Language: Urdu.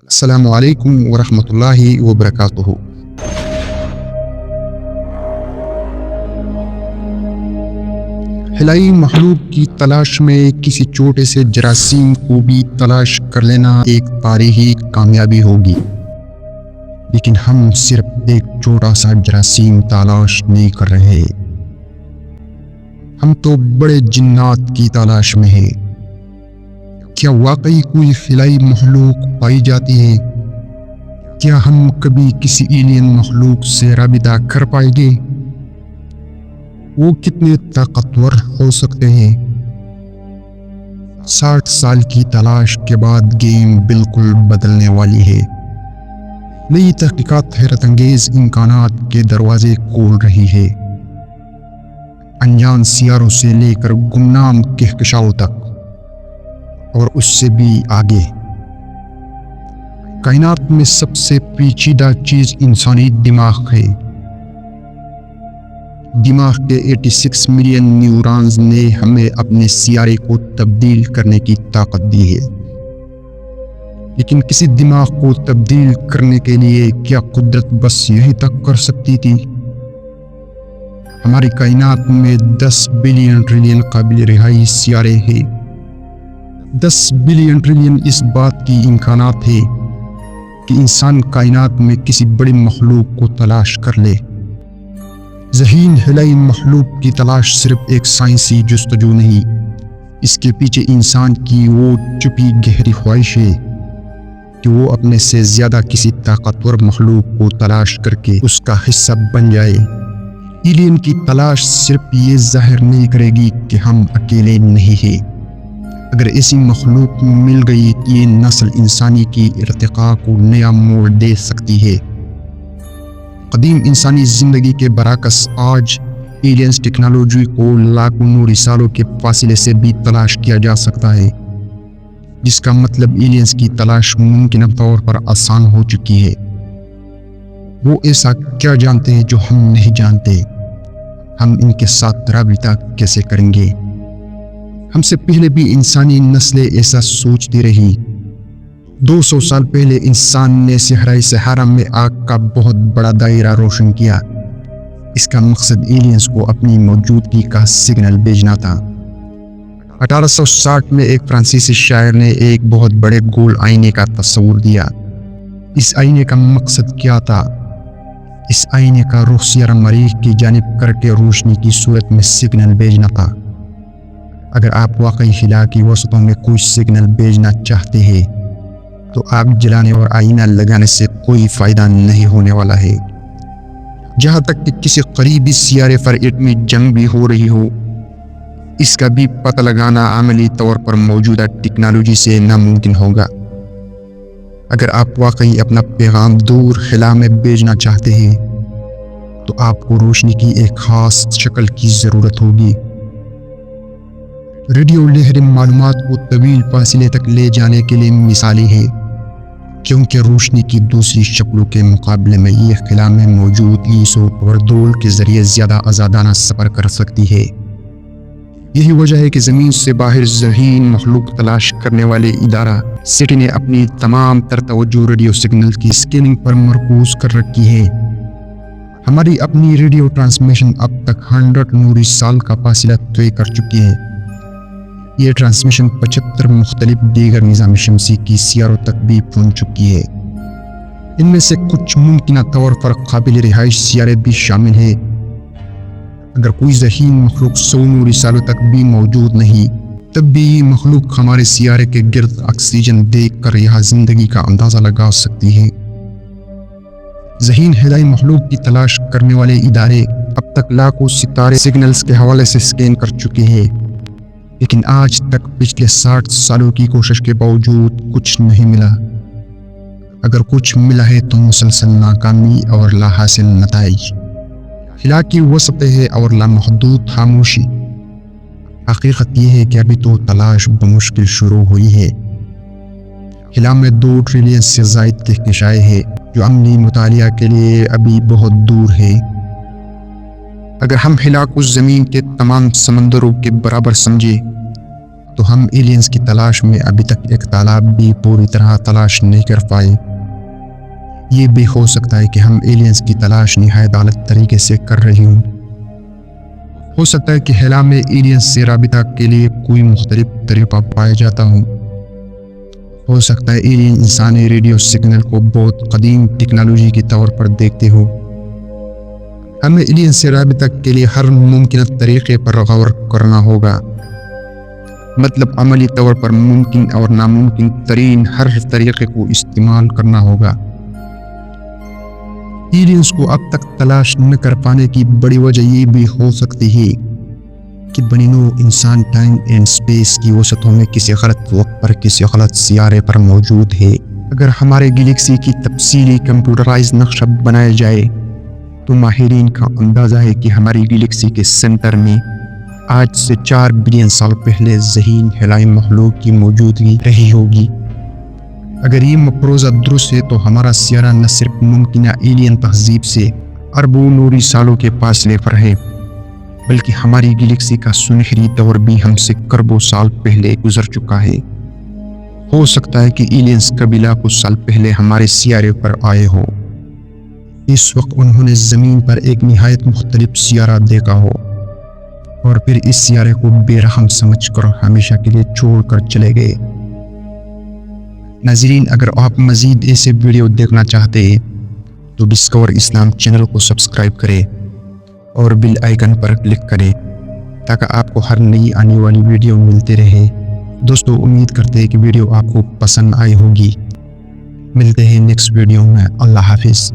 السلام علیکم ورحمۃ اللہ وبرکاتہ۔ خلائی مخلوق کی تلاش میں کسی چھوٹے سے جراثیم کو بھی تلاش کر لینا ایک تاریخی کامیابی ہوگی، لیکن ہم صرف ایک چھوٹا سا جراثیم تلاش نہیں کر رہے، ہم تو بڑے جنات کی تلاش میں ہیں۔ کیا واقعی کوئی خلائی مخلوق پائی جاتی ہے؟ کیا ہم کبھی کسی ایلین مخلوق سے رابطہ کر پائیں گے؟ وہ کتنے طاقتور ہو سکتے ہیں؟ 60 سال کی تلاش کے بعد گیم بالکل بدلنے والی ہے۔ نئی تحقیقات حیرت انگیز امکانات کے دروازے کھول رہی ہے، انجان سیاروں سے لے کر گمنام کہکشاؤں تک، اور اس سے بھی آگے۔ کائنات میں سب سے پیچیدہ چیز انسانی دماغ ہے۔ دماغ کے 86 ملین نیورونز نے ہمیں اپنے سیارے کو تبدیل کرنے کی طاقت دی ہے، لیکن کسی دماغ کو تبدیل کرنے کے لیے کیا قدرت بس یہی تک کر سکتی تھی؟ ہماری کائنات میں 10 بلین ٹریلین قابل رہائی سیارے ہیں۔ 10 بلین ٹریلین اس بات کی امکانات ہے کہ انسان کائنات میں کسی بڑی مخلوق کو تلاش کر لے۔ ذہین خلائی مخلوق کی تلاش صرف ایک سائنسی جستجو نہیں، اس کے پیچھے انسان کی وہ چھپی گہری خواہش ہے کہ وہ اپنے سے زیادہ کسی طاقتور مخلوق کو تلاش کر کے اس کا حصہ بن جائے۔ ایلین کی تلاش صرف یہ ظاہر نہیں کرے گی کہ ہم اکیلے نہیں ہیں۔ اگر ایسی مخلوق مل گئی تو یہ نسل انسانی کی ارتقاء کو نیا موڑ دے سکتی ہے۔ قدیم انسانی زندگی کے برعکس آج ایلینز ٹیکنالوجی کو لاکھوں نوری سالوں کے فاصلے سے بھی تلاش کیا جا سکتا ہے، جس کا مطلب ایلینز کی تلاش ممکنہ طور پر آسان ہو چکی ہے۔ وہ ایسا کیا جانتے ہیں جو ہم نہیں جانتے؟ ہم ان کے ساتھ رابطہ کیسے کریں گے؟ ہم سے پہلے بھی انسانی نسلیں ایسا سوچتی رہی۔ 200 سال پہلے انسان نے صحرائی صحارا میں آگ کا بہت بڑا دائرہ روشن کیا۔ اس کا مقصد ایلینز کو اپنی موجودگی کا سگنل بھیجنا تھا۔ 1860 میں ایک فرانسیسی شاعر نے ایک بہت بڑے گول آئینے کا تصور دیا۔ اس آئینے کا مقصد کیا تھا؟ اس آئینے کا رخ سیارہ مریخ کی جانب کر کے روشنی کی صورت میں سگنل بھیجنا تھا۔ اگر آپ واقعی خلا کی وسطوں میں کوئی سگنل بھیجنا چاہتے ہیں تو آگ جلانے اور آئینہ لگانے سے کوئی فائدہ نہیں ہونے والا ہے۔ جہاں تک کہ کسی قریبی سیارے پر ایٹمی جنگ بھی ہو رہی ہو، اس کا بھی پتہ لگانا عملی طور پر موجودہ ٹیکنالوجی سے ناممکن ہوگا۔ اگر آپ واقعی اپنا پیغام دور خلا میں بھیجنا چاہتے ہیں تو آپ کو روشنی کی ایک خاص شکل کی ضرورت ہوگی۔ ریڈیو لہریں معلومات کو طویل فاصلے تک لے جانے کے لیے مثالی ہے، کیونکہ روشنی کی دوسری شکلوں کے مقابلے میں یہ خلا میں موجود ایسو اور دول کے ذریعے زیادہ آزادانہ سفر کر سکتی ہے۔ یہی وجہ ہے کہ زمین سے باہر ذہین مخلوق تلاش کرنے والے ادارہ سیٹی نے اپنی تمام تر توجہ ریڈیو سگنل کی اسکیننگ پر مرکوز کر رکھی ہے۔ ہماری اپنی ریڈیو ٹرانسمیشن اب تک 100 نوری سال کا فاصلہ طے کر چکی ہے۔ یہ ٹرانسمیشن 75 مختلف دیگر نظام شمسی کی سیاروں تک بھی پہنچ چکی ہے۔ ان میں سے کچھ ممکنہ طور پر قابل رہائش سیارے بھی شامل ہیں۔ اگر کوئی ذہین مخلوق 100 نوری سالوں تک بھی موجود نہیں، تب بھی یہ مخلوق ہمارے سیارے کے گرد آکسیجن دیکھ کر یہاں زندگی کا اندازہ لگا سکتی ہے۔ ذہین خلائی مخلوق کی تلاش کرنے والے ادارے اب تک لاکھوں ستارے سگنلز کے حوالے سے اسکین کر چکے ہیں، لیکن آج تک پچھلے 60 سالوں کی کوشش کے باوجود کچھ نہیں ملا۔ اگر کچھ ملا ہے تو مسلسل ناکامی اور لا حاصل نتائج، خلا کی وسطیں اور لامحدود خاموشی۔ حقیقت یہ ہے کہ ابھی تو تلاش بمشکل شروع ہوئی ہے۔ خلا میں 2 ٹریلین سے زائد کہکشائیں ہیں جو عملی مطالعہ کے لیے ابھی بہت دور ہے۔ اگر ہم خلا کو زمین کے تمام سمندروں کے برابر سمجھیں تو ہم ایلینز کی تلاش میں ابھی تک ایک تالاب بھی پوری طرح تلاش نہیں کر پائے۔ یہ بھی ہو سکتا ہے کہ ہم ایلینز کی تلاش نہایت غلط طریقے سے کر رہے ہوں۔ ہو سکتا ہے کہ خلا میں ایلینز سے رابطہ کے لیے کوئی مختلف طریقہ پایا جاتا ہو۔ ہو سکتا ہے ایلین انسانی ریڈیو سگنل کو بہت قدیم ٹیکنالوجی کے طور پر دیکھتے ہو۔ ہمیں ایلین سے رابطہ کے لیے ہر ممکن طریقے پر غور کرنا ہوگا، مطلب عملی طور پر ممکن اور ناممکن ترین ہر طریقے کو استعمال کرنا ہوگا۔ ایلینز کو اب تک تلاش نہ کر پانے کی بڑی وجہ یہ بھی ہو سکتی ہے کہ بنی نوع انسان ٹائم اینڈ سپیس کی وسعتوں میں کسی غلط وقت پر کسی غلط سیارے پر موجود ہے۔ اگر ہمارے گلیکسی کی تفصیلی کمپیوٹرائز نقشہ بنایا جائے تو ماہرین کا اندازہ ہے کہ ہماری گلیکسی کے سینٹر میں آج سے 4 بلین سال پہلے ذہین خلائی مخلوق کی موجودگی رہی ہوگی۔ اگر یہ مفروضہ درست ہے تو ہمارا سیارہ نہ صرف ممکنہ ایلین تہذیب سے اربوں نوری سالوں کے فاصلے پر ہے، بلکہ ہماری گلیکسی کا سنہری دور بھی ہم سے کروڑوں سال پہلے گزر چکا ہے۔ ہو سکتا ہے کہ ایلینز قبیلہ کچھ سال پہلے ہمارے سیارے پر آئے ہو۔ اس وقت انہوں نے زمین پر ایک نہایت مختلف سیارہ دیکھا ہو اور پھر اس سیارے کو بے رحم سمجھ کر ہمیشہ کے لیے چھوڑ کر چلے گئے۔ ناظرین، اگر آپ مزید ایسے ویڈیو دیکھنا چاہتے ہیں تو ڈسکور اسلام چینل کو سبسکرائب کریں اور بیل آئیکن پر کلک کریں تاکہ آپ کو ہر نئی آنے والی ویڈیو ملتے رہے۔ دوستو، امید کرتے ہیں کہ ویڈیو آپ کو پسند آئی ہوگی۔ ملتے ہیں نیکسٹ ویڈیو میں۔ اللہ حافظ۔